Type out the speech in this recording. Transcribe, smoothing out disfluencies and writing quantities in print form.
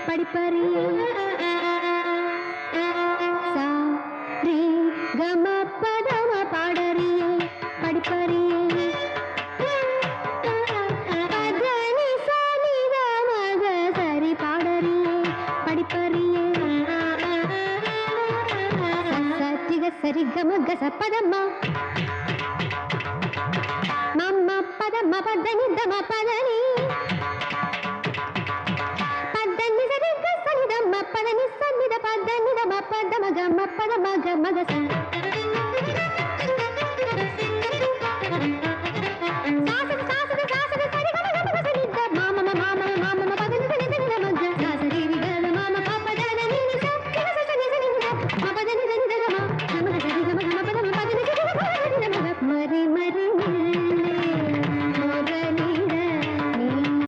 படிப்பறியே சா ரே கம பதம பாடறியே படிப்பறியே பதனி சனி கமக சரி பாடறியே படிப்பறியே சத்திக சரி கமக சப்பதம்மா மம்ம பதம பதனி தம பதனி